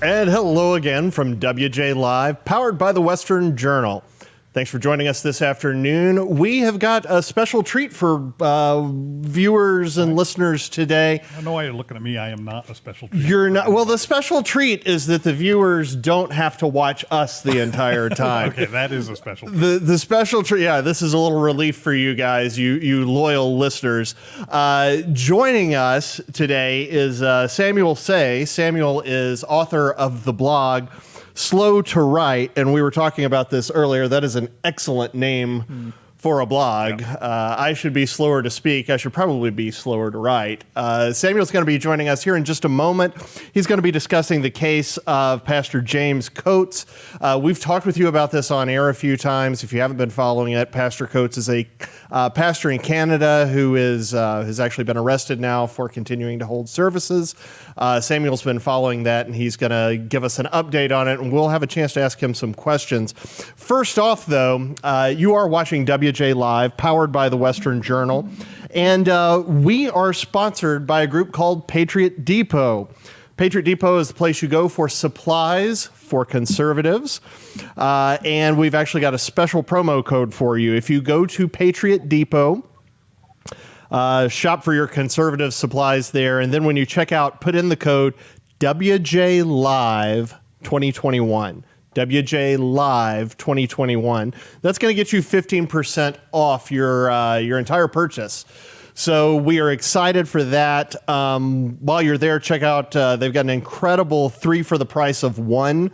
And hello again from WJ Live, powered by the Western Journal. Thanks for joining us this afternoon. We have got a special treat for viewers and listeners today. I know why you're looking at me. I am not a special treat. You're not. Well, the special treat is that the viewers don't have to watch us the entire time. Okay, that is a special treat. The special treat, yeah, this is a little relief for you guys, you loyal listeners. Joining us today is Samuel Say. Samuel is author of the blog Slow to Write, and we were talking about this earlier. That is an excellent name for a blog. Yeah. I should be slower to speak. I should probably be slower to write. Samuel's going to be joining us here in just a moment. He's going to be discussing the case of Pastor James Coates. We've talked with you about this on air a few times. If you haven't been following it, Pastor Coates is a pastor in Canada who has actually been arrested now for continuing to hold services. Samuel's been following that, and he's going to give us an update on it, and we'll have a chance to ask him some questions. First off, though, you are watching WJ Live, powered by the Western Journal, and we are sponsored by a group called Patriot Depot. Patriot Depot is the place you go for supplies for conservatives, and we've actually got a special promo code for you. If you go to Patriot Depot, shop for your conservative supplies there, and then when you check out, put in the code WJ Live 2021. WJ Live 2021. That's going to get you 15% off your entire purchase. So we are excited for that. While you're there, check out, they've got an incredible 3 for the price of 1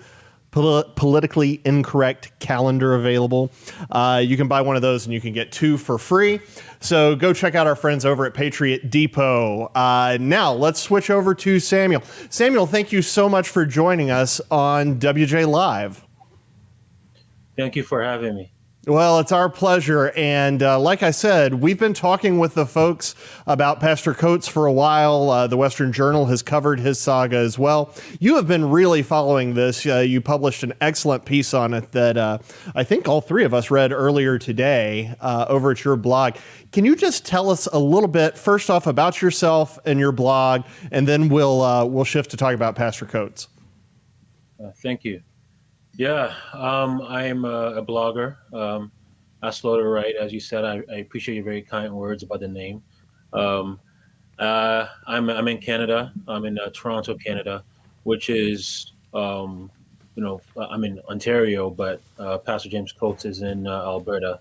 politically incorrect calendar available. You can buy one of those and you can get 2 for free. So go check out our friends over at Patriot Depot. Now let's switch over to Samuel. Samuel, thank you so much for joining us on WJ Live. Thank you for having me. Well, it's our pleasure. And like I said, we've been talking with the folks about Pastor Coates for a while. The Western Journal has covered his saga as well. You have been really following this. You published an excellent piece on it that I think all 3 of us read earlier today over at your blog. Can you just tell us a little bit, first off, about yourself and your blog, and then we'll shift to talk about Pastor Coates. Thank you. Yeah, I'm a blogger. I Slow to Write, as you said. I appreciate your very kind words about the name. I'm in Canada. I'm in Toronto, Canada, which is I'm in Ontario, but Pastor James Coates is in Alberta,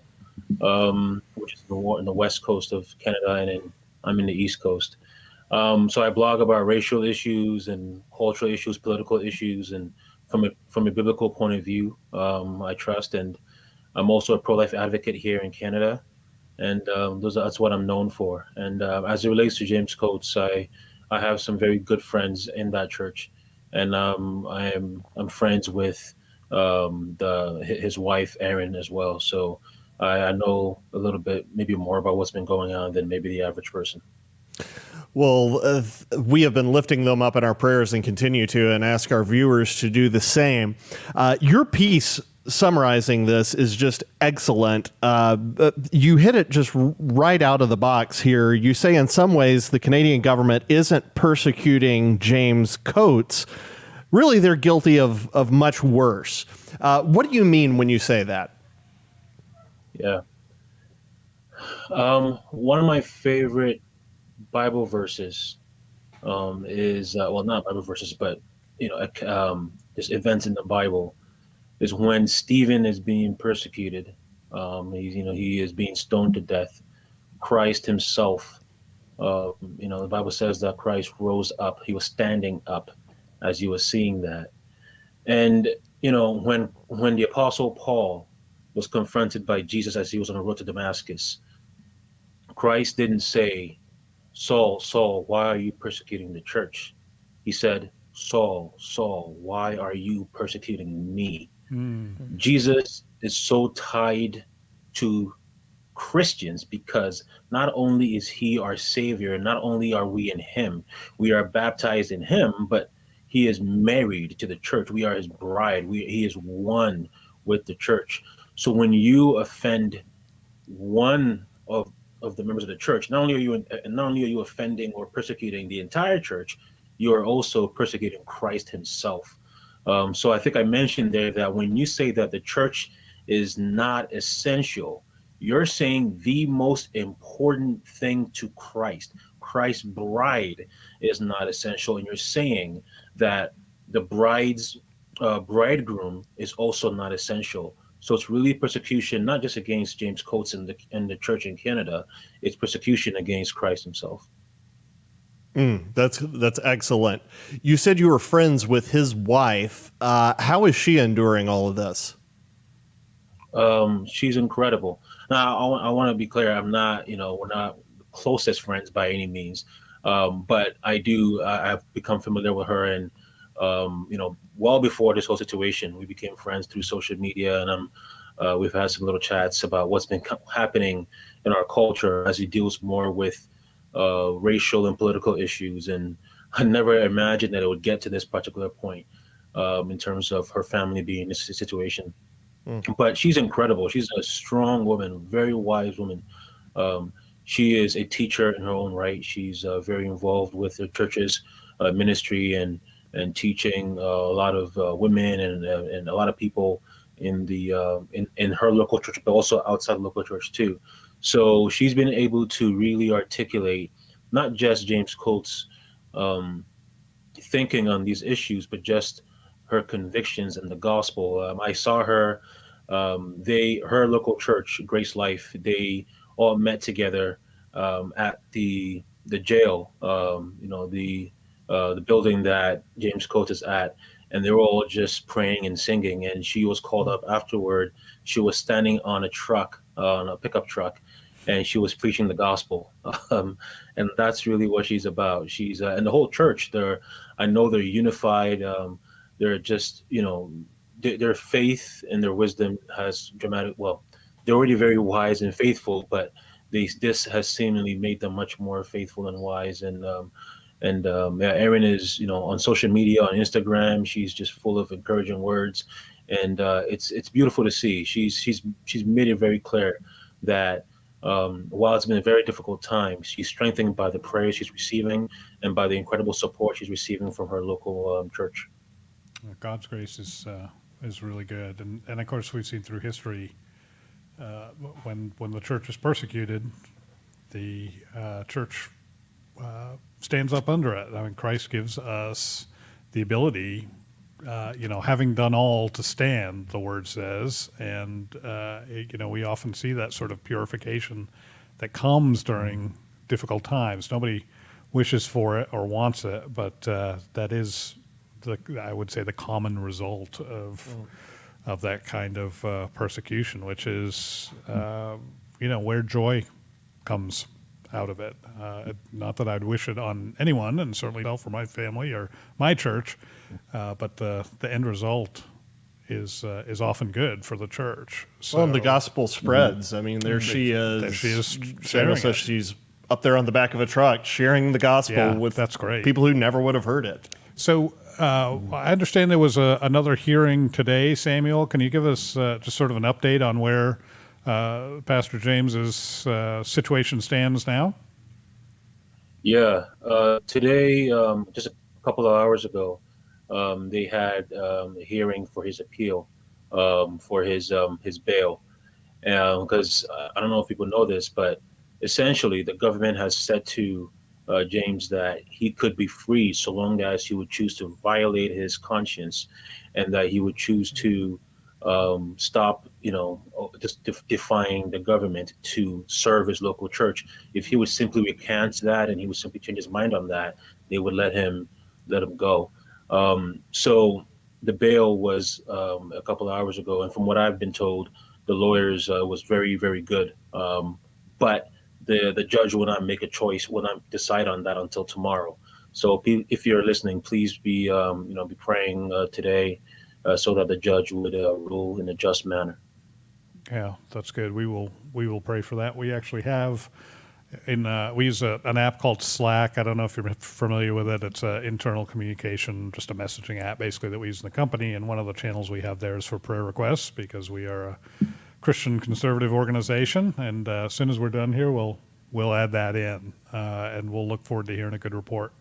which is in the west coast of Canada, and I'm in the east coast. So I blog about racial issues and cultural issues, political issues, and from a biblical point of view, I trust, and I'm also a pro-life advocate here in Canada, and that's what I'm known for. And as it relates to James Coates, I have some very good friends in that church, and I'm friends with his wife Erin as well. So I know a little bit, maybe more about what's been going on than maybe the average person. Well, we have been lifting them up in our prayers and continue to, and ask our viewers to do the same. Your piece summarizing this is just excellent. You hit it just right out of the box here. You say in some ways the Canadian government isn't persecuting James Coates. Really, they're guilty of much worse. What do you mean when you say that? Yeah. One of my favorite Bible verses is not Bible verses, but just events in the Bible is when Stephen is being persecuted. He is being stoned to death. Christ himself, the Bible says that Christ rose up. He was standing up as you were seeing that. And when the Apostle Paul was confronted by Jesus as he was on the road to Damascus, Christ didn't say, "Saul, Saul, why are you persecuting the church?" He said, "Saul, Saul, why are you persecuting me?" Mm-hmm. Jesus is so tied to Christians because not only is he our savior, not only are we in him, we are baptized in him, but he is married to the church. We are his bride. He is one with the church. So when you offend one of the members of the church, not only are you offending or persecuting the entire church, you are also persecuting Christ himself. So I think I mentioned there that when you say that the church is not essential, you're saying the most important thing to Christ. Christ's bride is not essential, and you're saying that the bride's bridegroom is also not essential. So it's really persecution, not just against James Coates and the church in Canada. It's persecution against Christ Himself. That's excellent. You said you were friends with his wife. How is she enduring all of this? She's incredible. Now, I want to be clear. I'm not, we're not the closest friends by any means. But I've become familiar with her, and, well before this whole situation, we became friends through social media, and we've had some little chats about what's been happening in our culture as he deals more with racial and political issues. And I never imagined that it would get to this particular point, in terms of her family being in this situation. But she's incredible. She's a strong woman, very wise woman. Um, she is a teacher in her own right. She's very involved with the church's ministry and teaching a lot of women and a lot of people in her local church, but also outside local church too. So she's been able to really articulate not just James Coates' um, thinking on these issues, but just her convictions in the gospel. I saw her, her local church, Grace Life, they all met together at the jail, the building that James Coates is at, and they were all just praying and singing. And she was called up afterward. She was standing on a truck, on a pickup truck, and she was preaching the gospel. And that's really what she's about. She's and the whole church. I know they're unified. They're just, their faith and their wisdom has dramatic. Well, they're already very wise and faithful, but this has seemingly made them much more faithful and wise. Yeah, Erin is, on social media, on Instagram. She's just full of encouraging words, and it's beautiful to see. She's made it very clear that while it's been a very difficult time, she's strengthened by the prayers she's receiving and by the incredible support she's receiving from her local church. God's grace is really good, and of course we've seen through history when the church is persecuted, the church stands up under it. I mean, Christ gives us the ability, having done all to stand, the word says, and we often see that sort of purification that comes during difficult times. Nobody wishes for it or wants it, but that is I would say the common result of that kind of persecution, which is where joy comes out of it. Not that I'd wish it on anyone, and certainly not for my family or my church, but the end result is often good for the church. So, Well, and the gospel spreads. I mean, there she is. There she is Samuel sharing says it. she's up there on the back of a truck sharing the gospel Yeah, with that's great. people who never would have heard it. So I understand there was another hearing today, Samuel. Can you give us just sort of an update on where Pastor James's situation stands now? Yeah, today, just a couple of hours ago, they had a hearing for his appeal, for his bail, because I don't know if people know this, but essentially the government has said to James that he could be free so long as he would choose to violate his conscience, and that he would choose to stop, just defying the government to serve his local church. If he would simply recant that and he would simply change his mind on that, they would let him go. So the bail was a couple of hours ago, and from what I've been told, the lawyers was very, very good. But the judge will not make a choice, will not decide on that until tomorrow. So if you're listening, please be be praying today, so that the judge would rule in a just manner. Yeah, that's good. We will pray for that. We actually have we use an app called Slack. I don't know if you're familiar with it. It's an internal communication, just a messaging app basically that we use in the company. And one of the channels we have there is for prayer requests, because we are a Christian conservative organization. And as soon as we're done here, we'll add that in, and we'll look forward to hearing a good report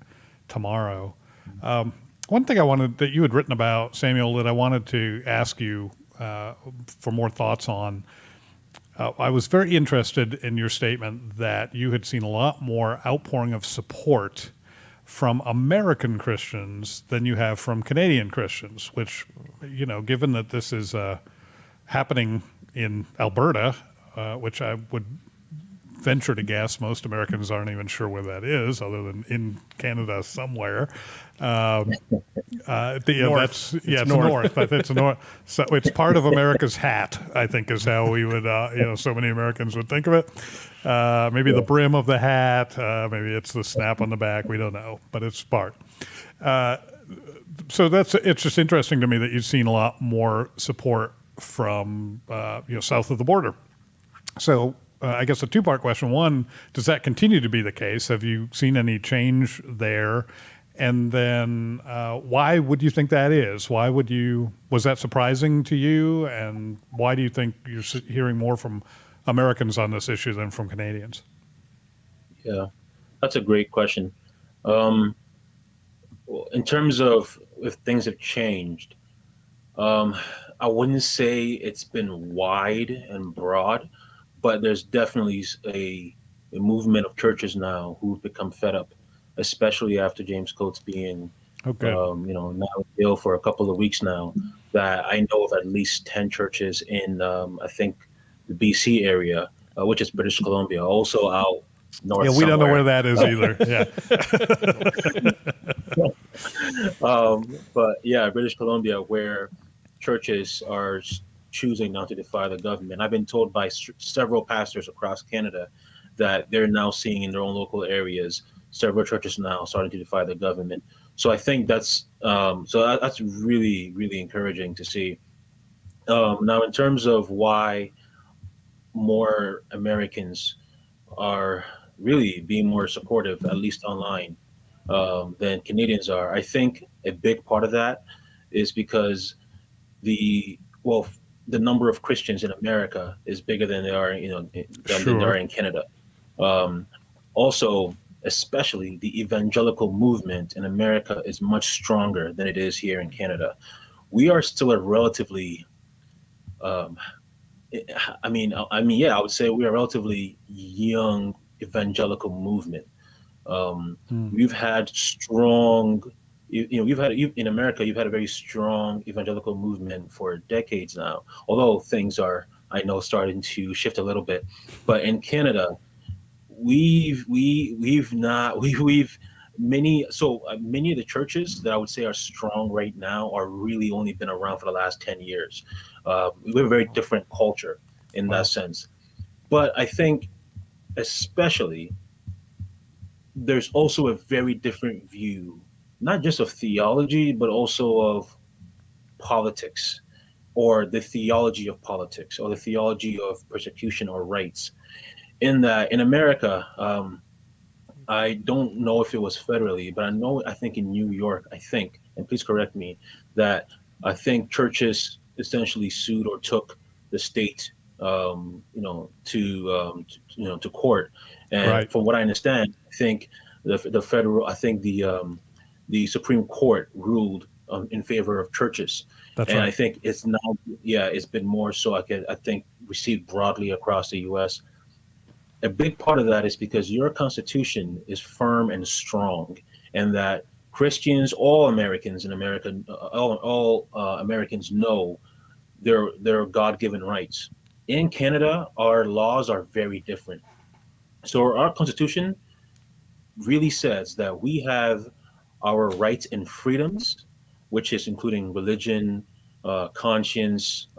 tomorrow. One thing I wanted that you had written about, Samuel, that I wanted to ask you for more thoughts on. I was very interested in your statement that you had seen a lot more outpouring of support from American Christians than you have from Canadian Christians, which, given that this is happening in Alberta, which I would venture to guess most Americans aren't even sure where that is, other than in Canada somewhere. North. It's north. But it's north. So it's part of America's hat, I think, is how we would, so many Americans would think of it. Maybe the brim of the hat, maybe it's the snap on the back. We don't know, but it's part. So it's just interesting to me that you've seen a lot more support from south of the border. So I guess a two-part question. One, does that continue to be the case? Have you seen any change there? And then why would you think that is? Was that surprising to you? And why do you think you're hearing more from Americans on this issue than from Canadians? Yeah, that's a great question. Well, in terms of if things have changed, I wouldn't say it's been wide and broad, but there's definitely a movement of churches now who've become fed up, especially after James Coates being, now in jail for a couple of weeks now. That I know of at least 10 churches in, I think, the BC area, which is British Columbia, also out north. Yeah, we don't know where that is either. Yeah. But yeah, British Columbia, where churches are choosing not to defy the government. I've been told by several pastors across Canada that they're now seeing in their own local areas several churches now starting to defy the government. So I think that's really, really encouraging to see. Now, in terms of why more Americans are really being more supportive, at least online, than Canadians are, I think a big part of that is because the number of Christians in America is bigger than they are, than they are in Canada. Also, especially the evangelical movement in America is much stronger than it is here in Canada. We are still a relatively, I would say we are a relatively young evangelical movement. We've had strong, in America, you've had a very strong evangelical movement for decades now, although things are, I know, starting to shift a little bit. But in Canada, many of the churches that I would say are strong right now are really only been around for the last 10 years. We have a very different culture in that sense. But I think especially there's also a very different view, not just of theology, but also of politics, or the theology of politics, or the theology of persecution or rights. In that, in America, I don't know if it was federally, but I think in New York, and please correct me, that I think churches essentially sued or took the state, to court. And from what I understand, I think the Supreme Court ruled in favor of churches. That's right. I think it's now, it's been more so, I think, received broadly across the U.S. A big part of that is because your Constitution is firm and strong, and that Christians, all Americans in America, all Americans know their God-given rights. In Canada, our laws are very different. So our Constitution really says that we have our rights and freedoms, which is including religion, conscience,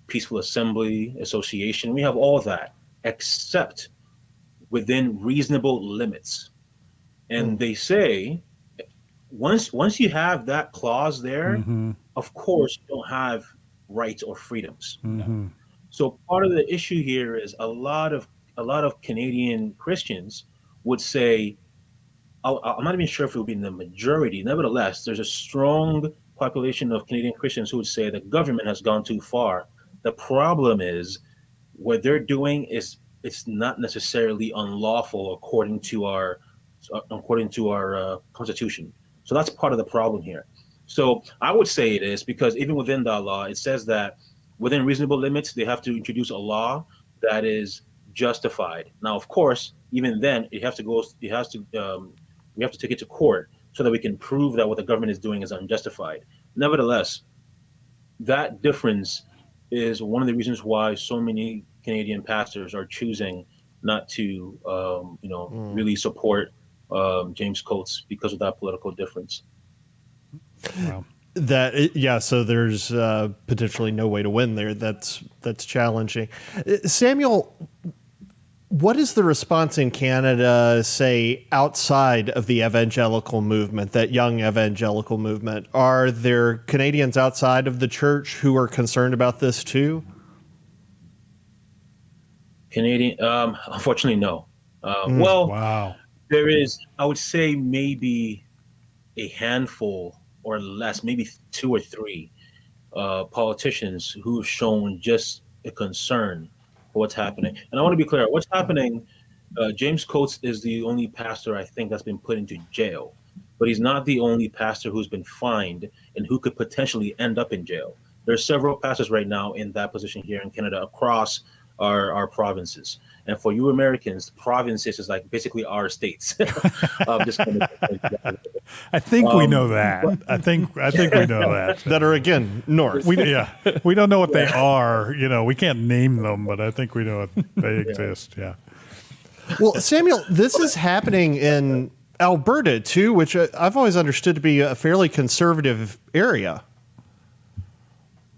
peaceful assembly, association. We have all that, except within reasonable limits. And they say, once you have that clause there, of course, you don't have rights or freedoms. So part of the issue here is a lot of Canadian Christians would say, I'm not even sure if it would be in the majority. Nevertheless, there's a strong population of Canadian Christians who would say the government has gone too far. The problem is what they're doing is it's not necessarily unlawful according to our Constitution. So that's part of the problem here. So I would say it is, because even within that law, it says that within reasonable limits, they have to introduce a law that is justified. Now, of course, even then, we have to take it to court so that we can prove that what the government is doing is unjustified. Nevertheless, that difference is one of the reasons why so many Canadian pastors are choosing not to, really support James Coates because of that political difference. Wow. So there's potentially no way to win there. That's challenging. Samuel, what is the response in Canada, say, outside of the evangelical movement, that young evangelical movement? Are there Canadians outside of the church who are concerned about this too? Canadian, unfortunately, no. Well, Wow. there is, I would say, maybe a handful or less, maybe 2 or 3 politicians who have shown just a concern for what's happening. And I want to be clear, what's happening, James Coates is the only pastor I think that's been put into jail, but he's not the only pastor who's been fined and who could potentially end up in jail. There are several pastors right now in that position here in Canada across our provinces. And for you Americans, provinces is like basically our states. Just kind of, I think we know that. I think we know that. That are, again, north. We don't know what they are. We can't name them, but I think we know they exist. Yeah. Well, Samuel, this is happening in Alberta too, which I've always understood to be a fairly conservative area.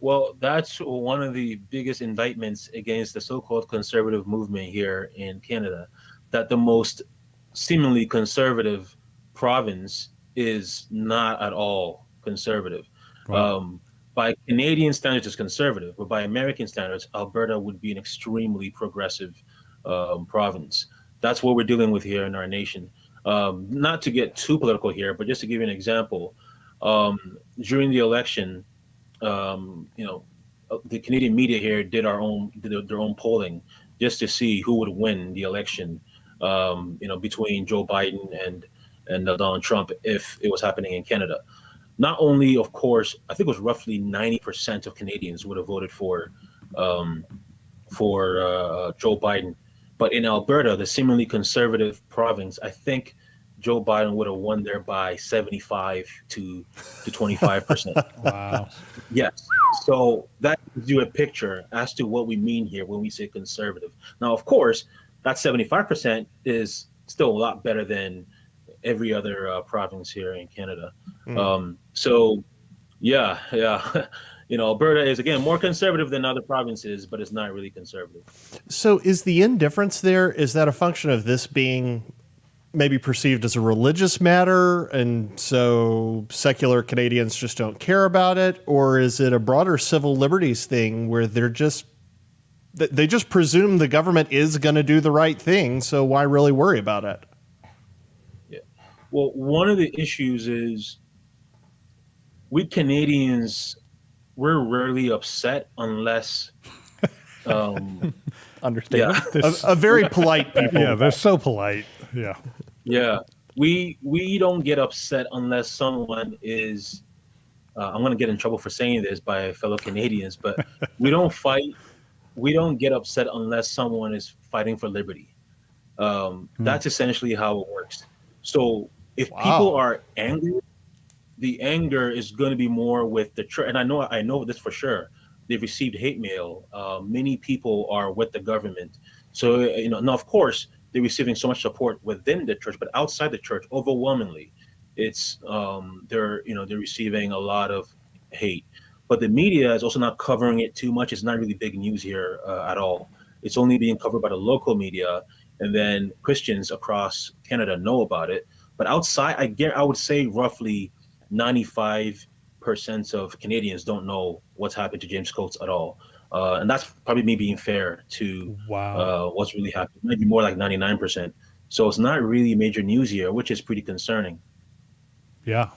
Well, that's one of the biggest indictments against the so-called conservative movement here in Canada, that the most seemingly conservative province is not at all conservative. Wow. By Canadian standards, it's conservative, but by American standards, Alberta would be an extremely progressive province. That's what we're dealing with here in our nation. Not to get too political here, but just to give you an example, during the election, the Canadian media here did their own polling just to see who would win the election, between Joe Biden and Donald Trump if it was happening in Canada. Not only, of course, I think it was roughly 90% of Canadians would have voted for Joe Biden, but in Alberta, the seemingly conservative province, I think Joe Biden would have won there by 75 to 25%. Wow. Yes. So that gives you a picture as to what we mean here when we say conservative. Now, of course, that 75% is still a lot better than every other province here in Canada. Alberta is, again, more conservative than other provinces, but it's not really conservative. So is the indifference there, is that a function of this being maybe perceived as a religious matter, and so secular Canadians just don't care about it? Or is it a broader civil liberties thing where they just presume the government is going to do the right thing, so why really worry about it? Yeah. Well, one of the issues is we Canadians, we're rarely upset unless Understand? Yeah. A very polite people. Yeah, they're so polite. Yeah. Yeah, we don't get upset unless someone is. I'm going to get in trouble for saying this by fellow Canadians, but we don't fight. We don't get upset unless someone is fighting for liberty. That's essentially how it works. So if people are angry, the anger is going to be more with the church. And I know this for sure. They've received hate mail. Many people are with the government. So now of course, they're receiving so much support within the church, but outside the church, overwhelmingly, it's they're receiving a lot of hate. But the media is also not covering it too much. It's not really big news here at all. It's only being covered by the local media, and then Christians across Canada know about it. But outside, I would say roughly 95% of Canadians don't know what's happened to James Coates at all. And that's probably me being fair to what's really happening. Maybe more like 99%. So it's not really major news here, which is pretty concerning. Yeah.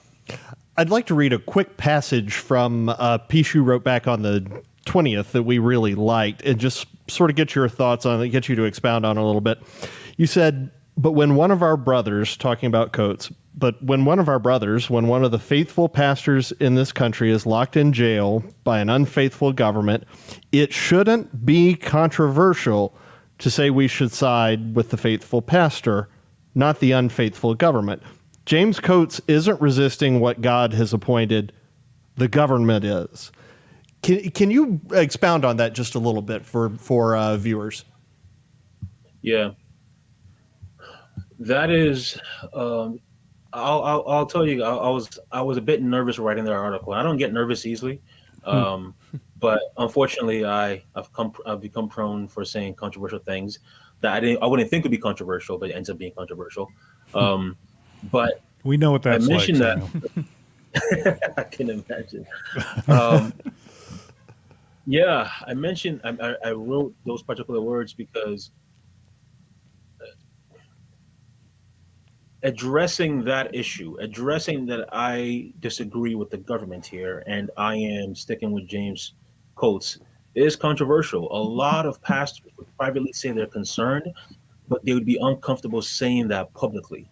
I'd like to read a quick passage from a piece you wrote back on the 20th that we really liked, and just sort of get your thoughts on it, get you to expound on it a little bit. You said, But when one of our brothers, talking about Coates, when one of the faithful pastors in this country is locked in jail by an unfaithful government, it shouldn't be controversial to say we should side with the faithful pastor, not the unfaithful government. James Coates isn't resisting what God has appointed, the government is. Can you expound on that just a little bit for viewers? Yeah, that is. I'll tell you. I was a bit nervous writing that article. I don't get nervous easily, but unfortunately, I've become prone for saying controversial things that I wouldn't think would be controversial, but it ends up being controversial. But We know what that's I mentioned like. that. I can imagine. Yeah, I wrote those particular words because addressing that issue, addressing that I disagree with the government here and I am sticking with James Coates is controversial. A lot of pastors would privately say they're concerned, but they would be uncomfortable saying that publicly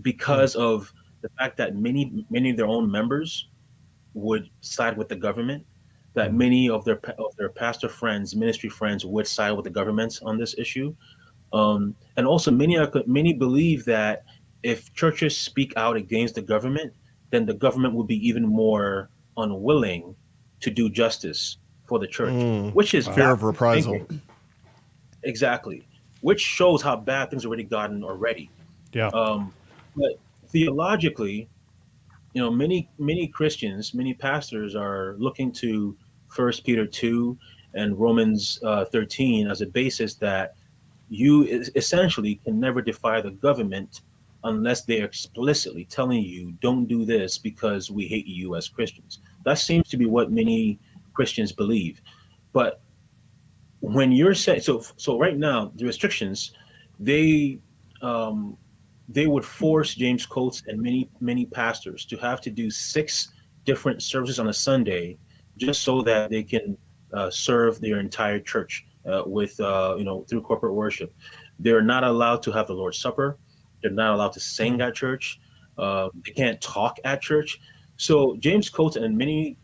because of the fact that many of their own members would side with the government, that many of their pastor friends, ministry friends would side with the government on this issue. And also many believe that if churches speak out against the government, then the government will be even more unwilling to do justice for the church, which is Fear of backward reprisal. thinking. Exactly, which shows how bad things already gotten already. Yeah. But theologically, many Christians, many pastors are looking to 1 Peter 2 and Romans 13 as a basis that you essentially can never defy the government unless they're explicitly telling you don't do this because we hate you as Christians. That seems to be what many Christians believe. But when you're saying so right now the restrictions, they would force James Coates and many pastors to have to do 6 different services on a Sunday just so that they can serve their entire church with through corporate worship. They're not allowed to have the Lord's Supper. They're not allowed to sing at church. They can't talk at church. So James Coates and many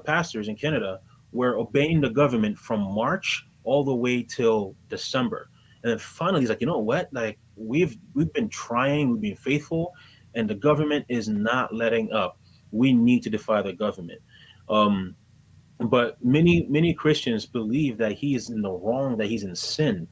pastors in Canada were obeying the government from March all the way till December. And then finally, he's like, you know what? Like we've been trying, we've been faithful, and the government is not letting up. We need to defy the government. But many Christians believe that he is in the wrong, that he's in sin.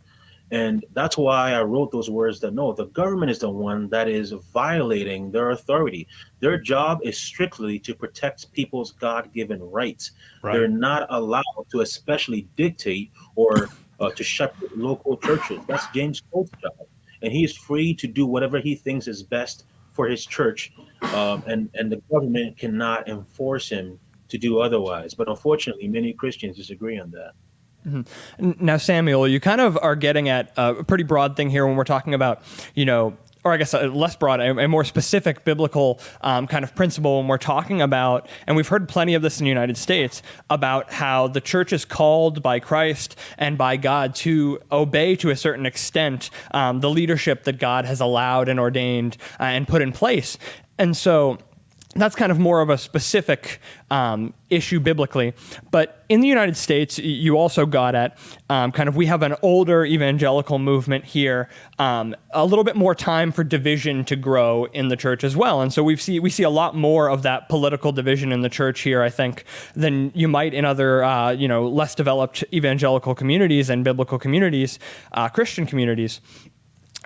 And that's why I wrote those words that no, the government is the one that is violating their authority. Their job is strictly to protect people's God-given rights. Right. They're not allowed to especially dictate or to shepherd local churches. That's James Coates' job. And he is free to do whatever he thinks is best for his church. And the government cannot enforce him to do otherwise. But unfortunately, many Christians disagree on that. Mm-hmm. Now, Samuel, you kind of are getting at a pretty broad thing here when we're talking about, or I guess less broad, a more specific biblical kind of principle when we're talking about, and we've heard plenty of this in the United States, about how the church is called by Christ and by God to obey to a certain extent the leadership that God has allowed and ordained and put in place. And so that's kind of more of a specific issue biblically. But in the United States, you also got at we have an older evangelical movement here, a little bit more time for division to grow in the church as well. And so we see a lot more of that political division in the church here, I think, than you might in other, less developed evangelical communities and biblical communities, Christian communities.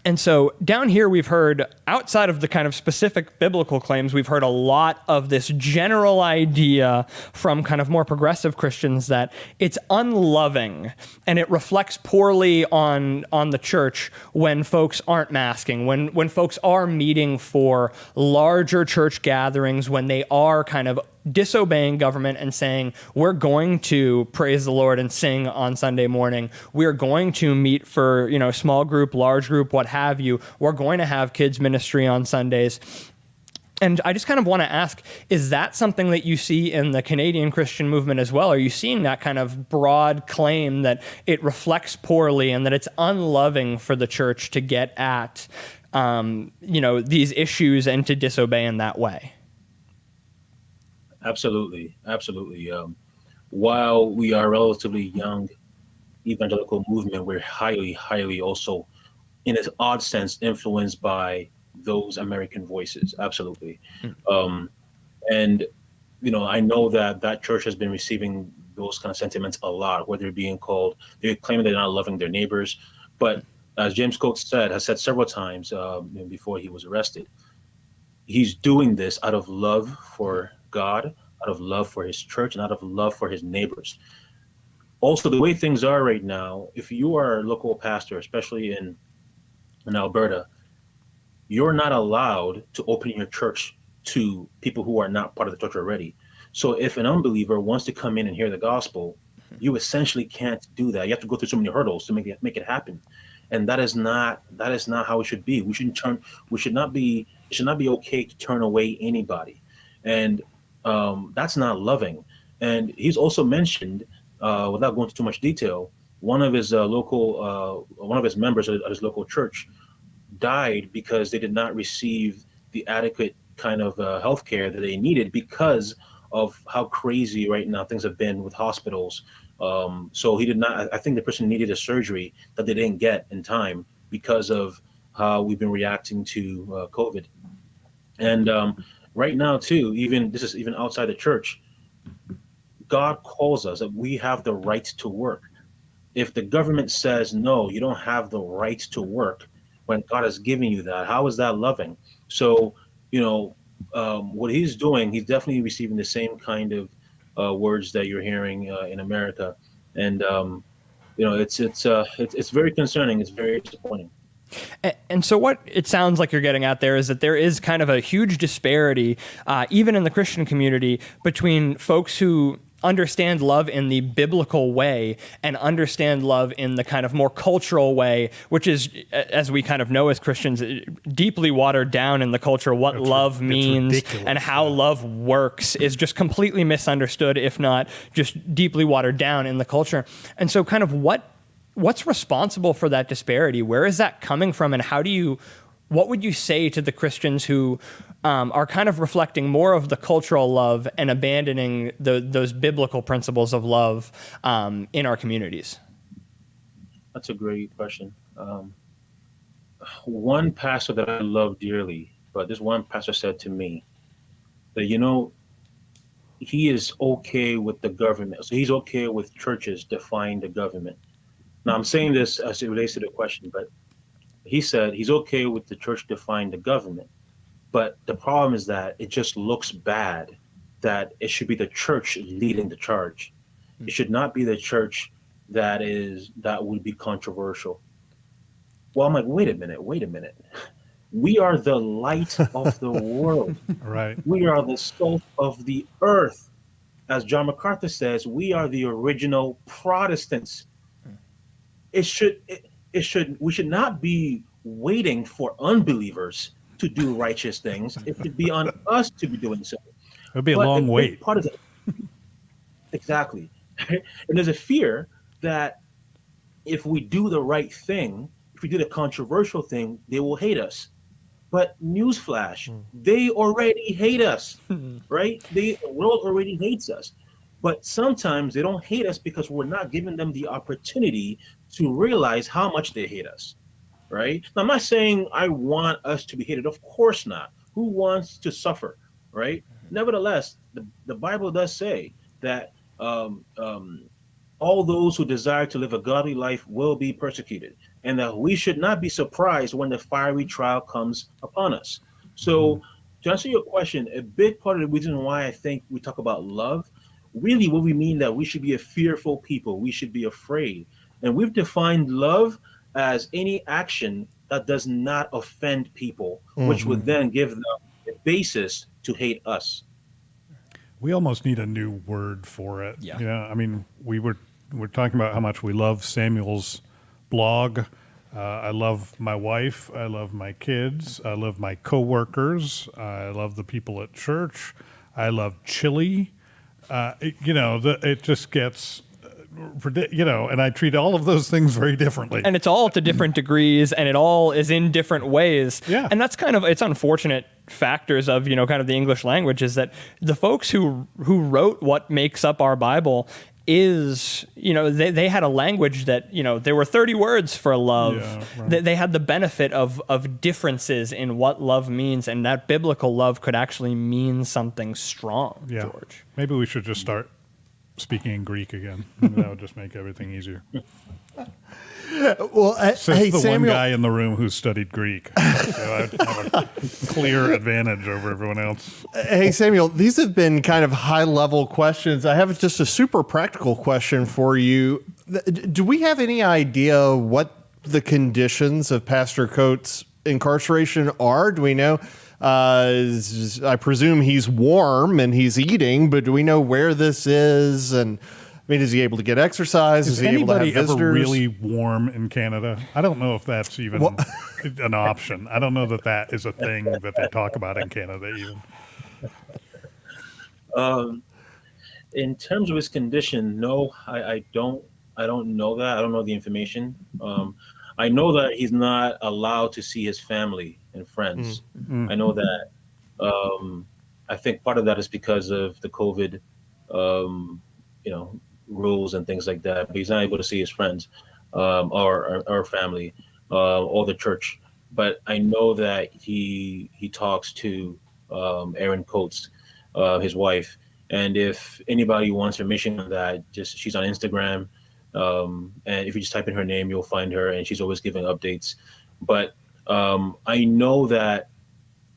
And so down here, we've heard, outside of the kind of specific biblical claims, we've heard a lot of this general idea from kind of more progressive Christians that it's unloving and it reflects poorly on the church when folks aren't masking, when folks are meeting for larger church gatherings, when they are kind of disobeying government and saying, we're going to praise the Lord and sing on Sunday morning. We're going to meet for, small group, large group, what have you. We're going to have kids ministry on Sundays. And I just kind of want to ask, is that something that you see in the Canadian Christian movement as well? Are you seeing that kind of broad claim that it reflects poorly and that it's unloving for the church to get at, these issues and to disobey in that way? Absolutely, absolutely. While we are a relatively young evangelical movement, we're highly, highly also, in an odd sense, influenced by those American voices. Absolutely. And, I know that church has been receiving those kind of sentiments a lot, where they're claiming they're not loving their neighbors. But as James Coates has said several times before he was arrested, he's doing this out of love for God, out of love for his church, and out of love for his neighbors. Also, the way things are right now, if you are a local pastor, especially in Alberta, you're not allowed to open your church to people who are not part of the church already. So if an unbeliever wants to come in and hear the gospel, you essentially can't do that. You have to go through so many hurdles to make it happen. And that is not how it should be. It should not be okay to turn away anybody. And that's not loving. And he's also mentioned, without going into too much detail, one of his members at his local church died because they did not receive the adequate kind of health care that they needed because of how crazy right now things have been with hospitals. So he did not, I think the person needed a surgery that they didn't get in time because of how we've been reacting to COVID. And right now too, this is even outside the church, God calls us that we have the right to work. If the government says, no, you don't have the right to work, when God has given you that, how is that loving? So, what he's doing, he's definitely receiving the same kind of words that you're hearing in America. And, it's very concerning. It's very disappointing. And so what it sounds like you're getting at there is that there is kind of a huge disparity, even in the Christian community, between folks who understand love in the biblical way and understand love in the kind of more cultural way, which is, as we kind of know as Christians, deeply watered down in the culture. What love means and how love works is just completely misunderstood, if not just deeply watered down in the culture. And so kind of what's responsible for that disparity? Where is that coming from? And what would you say to the Christians who are kind of reflecting more of the cultural love and abandoning those biblical principles of love in our communities? That's a great question. One pastor that I love dearly, but this one pastor said to me that, he is okay with the government. So he's okay with churches defying the government. Now, I'm saying this as it relates to the question, but he said he's okay with the church defying the government. But the problem is that it just looks bad that it should be the church leading the charge. It should not be the church that would be controversial. Well, I'm like, wait a minute. We are the light of the world. Right. We are the salt of the earth. As John MacArthur says, we are the original Protestants. We should not be waiting for unbelievers to do righteous things. It should be on us to be doing so. It would be a long wait. Part of it. Exactly. And there's a fear that if we do the right thing, if we do the controversial thing, they will hate us. But newsflash, they already hate us, right? The world already hates us. But sometimes they don't hate us because we're not giving them the opportunity to realize how much they hate us, right? Now, I'm not saying I want us to be hated. Of course not. Who wants to suffer, right? Nevertheless, the Bible does say that all those who desire to live a godly life will be persecuted, and that we should not be surprised when the fiery trial comes upon us. So, to answer your question, a big part of the reason why I think we talk about love, really what we mean that we should be a fearful people, we should be afraid. And we've defined love as any action that does not offend people, which would then give them a basis to hate us. We almost need a new word for it. Yeah. I mean, we're talking about how much we love Samuel's blog. I love my wife. I love my kids. I love my coworkers. I love the people at church. I love chili. It just gets, and I treat all of those things very differently. And it's all to different degrees, and it all is in different ways. Yeah. And that's it's unfortunate factors of, kind of the English language, is that the folks who wrote what makes up our Bible is, they had a language that, there were 30 words for love. Yeah, right. They had the benefit of differences in what love means, and that biblical love could actually mean something strong, Yeah. George. Maybe we should just start speaking in Greek again. That would just make everything easier. Well, Says hey, the Samuel, one guy in the room who studied Greek. So I have a clear advantage over everyone else. Hey, Samuel, these have been kind of high-level questions. I have just a super practical question for you. Do we have any idea what the conditions of Pastor Coates' incarceration are? Do we know? I presume he's warm and he's eating, but do we know where this is? And I mean, is he able to get exercise? Is he able to have anybody ever visitors? really warm in Canada? I don't know if that's even an option. I don't know that is a thing that they talk about in Canada even. In terms of his condition, no, I don't know that. I don't know the information. I know that he's not allowed to see his family and friends. I know that. I think part of that is because of the COVID, rules and things like that. But he's not able to see his friends or family or the church. But I know that he talks to Erin Coates, his wife. And if anybody wants information on that, she's on Instagram. And if you just type in her name, you'll find her, and she's always giving updates. But I know that,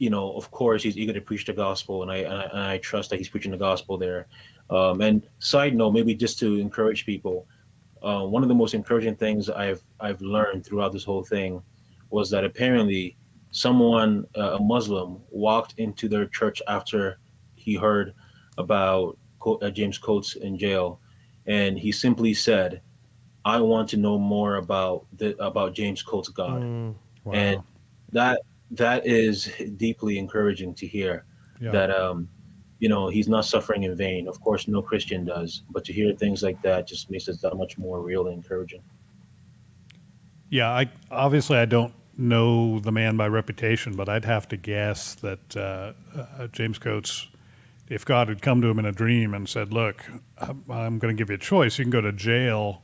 of course, he's eager to preach the gospel, and I trust that he's preaching the gospel there. And side note, maybe just to encourage people, one of the most encouraging things I've learned throughout this whole thing was that apparently someone, a Muslim, walked into their church after he heard about James Coates in jail, and he simply said, "I want to know more about James Coates' God." Wow. And that is deeply encouraging to hear. Yeah. That he's not suffering in vain. Of course, no Christian does, but to hear things like that just makes it that much more real and encouraging. Yeah, I don't know the man by reputation, but I'd have to guess that James Coates, if God had come to him in a dream and said, "Look, I'm going to give you a choice. You can go to jail,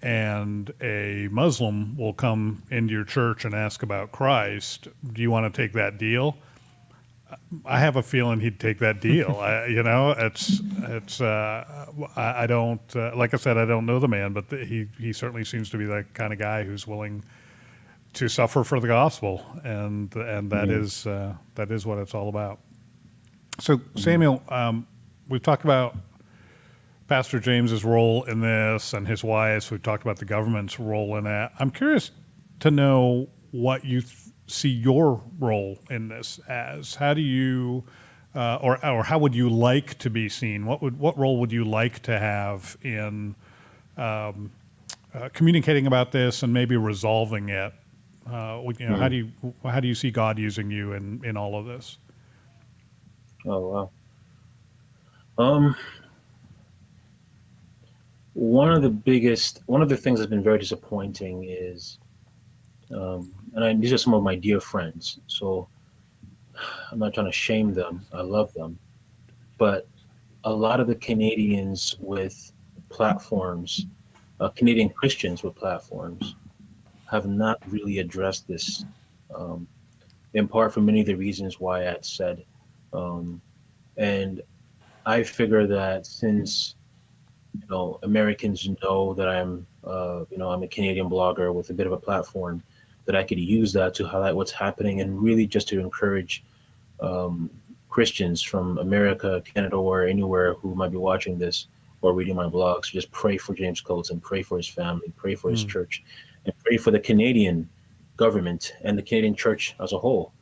and a Muslim will come into your church and ask about Christ. Do you want to take that deal?" I have a feeling he'd take that deal. I don't, like I said, I don't know the man, but he certainly seems to be the kind of guy who's willing to suffer for the gospel, and that is what it's all about. So, Samuel, we've talked about Pastor James's role in this and his wife's. We've talked about the government's role in that. I'm curious to know what you see your role in this as. How do you, or how would you like to be seen? What role would you like to have in communicating about this and maybe resolving it? How do you see God using you in all of this? Oh, wow. One of the things that's been very disappointing is, these are some of my dear friends, so I'm not trying to shame them. I love them. But a lot of the Canadians with platforms, Canadian Christians with platforms, have not really addressed this, in part for many of the reasons why I had said. And I figure that since Americans know that I'm a Canadian blogger with a bit of a platform, that I could use that to highlight what's happening and really just to encourage Christians from America, Canada, or anywhere who might be watching this or reading my blogs, just pray for James Coates and pray for his family, pray for his church, and pray for the Canadian government and the Canadian church as a whole.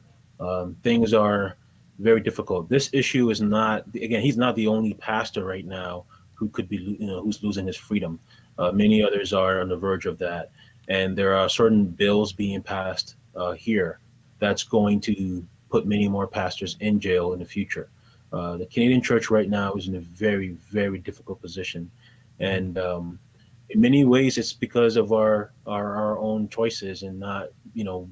Things are very difficult. This issue is not, again, he's not the only pastor right now who could be, who's losing his freedom. Many others are on the verge of that. and there are certain bills being passed here that's going to put many more pastors in jail in the future. The Canadian church right now is in a very, very difficult position, and in many ways, it's because of our own choices and not,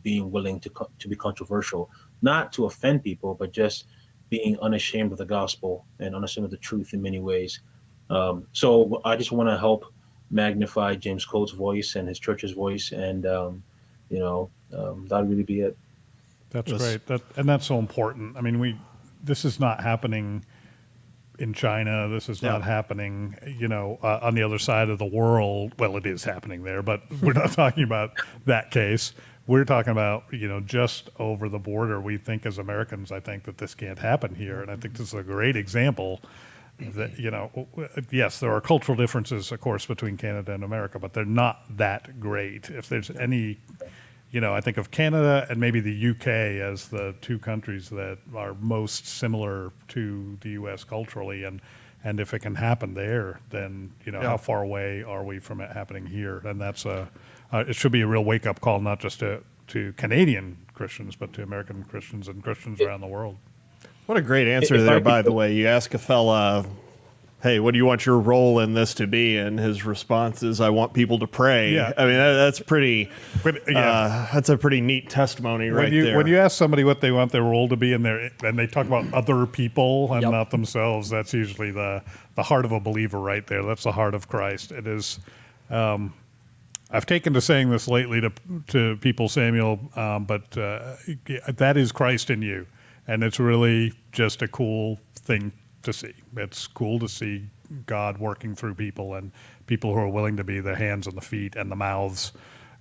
being willing to be controversial, not to offend people, but just being unashamed of the gospel and unashamed of the truth in many ways. So I just want to help magnify James Coates' voice and his church's voice, and that'd really be it. That's great. And that's so important. I mean, this is not happening in China. This is not happening, on the other side of the world. Well, it is happening there, but we're not talking about that case. We're talking about, just over the border. We think as Americans, I think that this can't happen here. And I think this is a great example that, yes, there are cultural differences, of course, between Canada and America, but they're not that great. If there's any, I think of Canada and maybe the UK as the two countries that are most similar to the US culturally. And if it can happen there, then, how far away are we from it happening here? And that's it should be a real wake-up call, not just to Canadian Christians, but to American Christians and Christians around the world. What a great answer there, by the way. You ask a fella, hey, what do you want your role in this to be? And his response is, I want people to pray. Yeah. I mean, that's that's a pretty neat testimony there. When you ask somebody what they want their role to be and they talk about other people and not themselves, that's usually the heart of a believer right there. That's the heart of Christ. It is. I've taken to saying this lately to people, Samuel, but that is Christ in you. And it's really just a cool thing to see. It's cool to see God working through people and people who are willing to be the hands and the feet and the mouths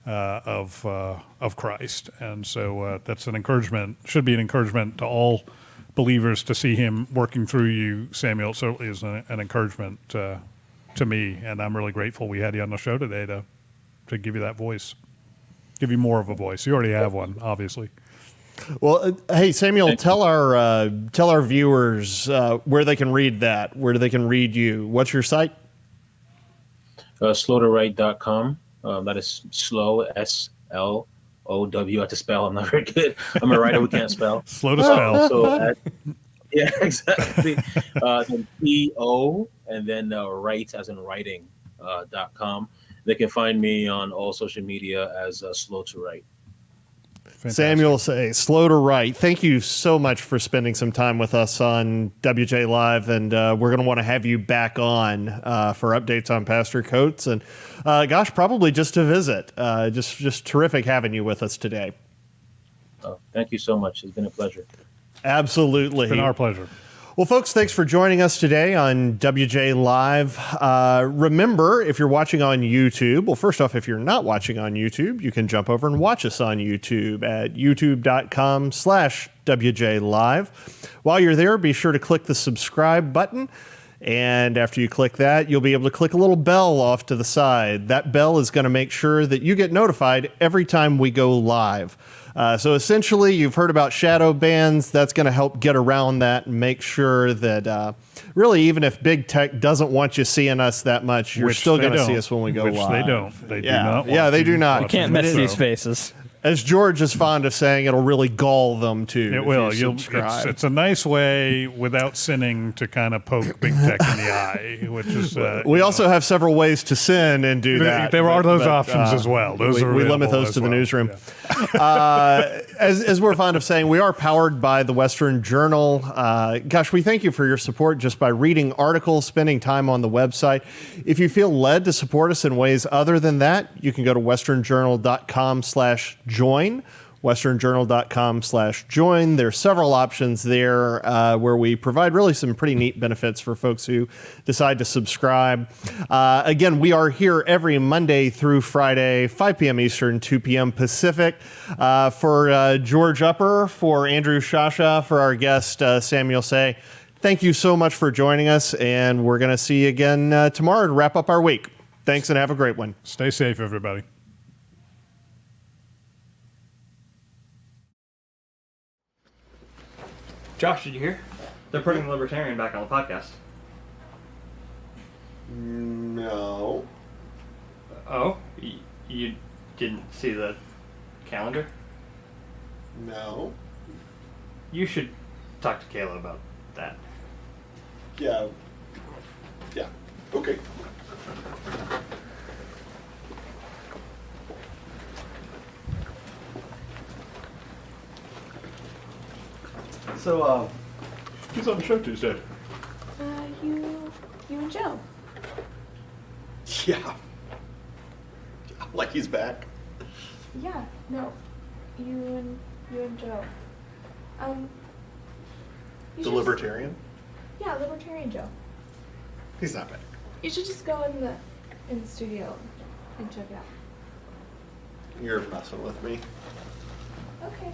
of Christ. And so that's an encouragement, should be an encouragement to all believers to see him working through you, Samuel. It certainly is an encouragement to me, and I'm really grateful we had you on the show today to give you that voice, give you more of a voice. You already have one, obviously. Well, hey, Samuel, tell our viewers where they can read that, where they can read you. What's your site? Slowtowrite.com. That is slow, SLOW. I have to spell. I'm not very good. I'm a writer who can't spell. Slow to spell. Yeah, exactly. Then PO and then write as in writing .com. They can find me on all social media as Slow to Write. Fantastic. Samuel Say, Slow to Write. Thank you so much for spending some time with us on WJ Live, and we're going to want to have you back on for updates on Pastor Coates, and probably just to visit. Just terrific having you with us today. Oh, thank you so much. It's been a pleasure. Absolutely. It's been our pleasure. Well, folks, thanks for joining us today on WJ Live. Remember, if you're watching on YouTube, well, first off, if you're not watching on YouTube, you can jump over and watch us on YouTube at youtube.com/WJ Live. While you're there, be sure to click the subscribe button. And after you click that, you'll be able to click a little bell off to the side. That bell is going to make sure that you get notified every time we go live. So essentially, you've heard about shadow bans. That's going to help get around that and make sure that really, even if big tech doesn't want you seeing us that much, you're still going to see us when we go live. Which they don't. They do not. Yeah, they do not. You can't miss these faces. As George is fond of saying, it'll really gall them too. It will. It's a nice way, without sinning, to kind of poke big tech in the eye, which is. We also have several ways to sin and do that. There are those options as well. We limit those to the newsroom. Yeah. As we're fond of saying, we are powered by the Western Journal. We thank you for your support just by reading articles, spending time on the website. If you feel led to support us in ways other than that, you can go to westernjournal.com/join. westernjournal.com/join. There's several options there where we provide really some pretty neat benefits for folks who decide to subscribe. Again, we are here every Monday through Friday, 5 p.m. Eastern, 2 p.m. Pacific. For George Upper, for Andrew Shasha, for our guest, Samuel Say, thank you so much for joining us, and we're going to see you again tomorrow to wrap up our week. Thanks, and have a great one. Stay safe, everybody. Josh, did you hear? They're putting the Libertarian back on the podcast. No. Oh? You didn't see the calendar? No. You should talk to Kayla about that. Yeah. Yeah. Okay. So, who's on the show Tuesday? You and Joe. Yeah. Like he's back. Yeah, no. You and Joe. You The should Libertarian? Yeah, Libertarian Joe. He's not back. You should just go in the studio and check it out. You're messing with me. Okay.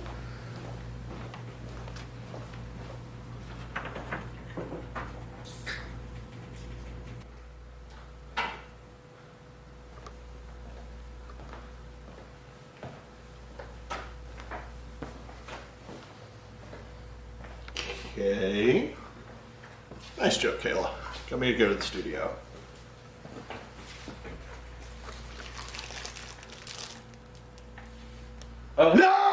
Okay. Nice joke, Kayla. Got me to go to the studio. No!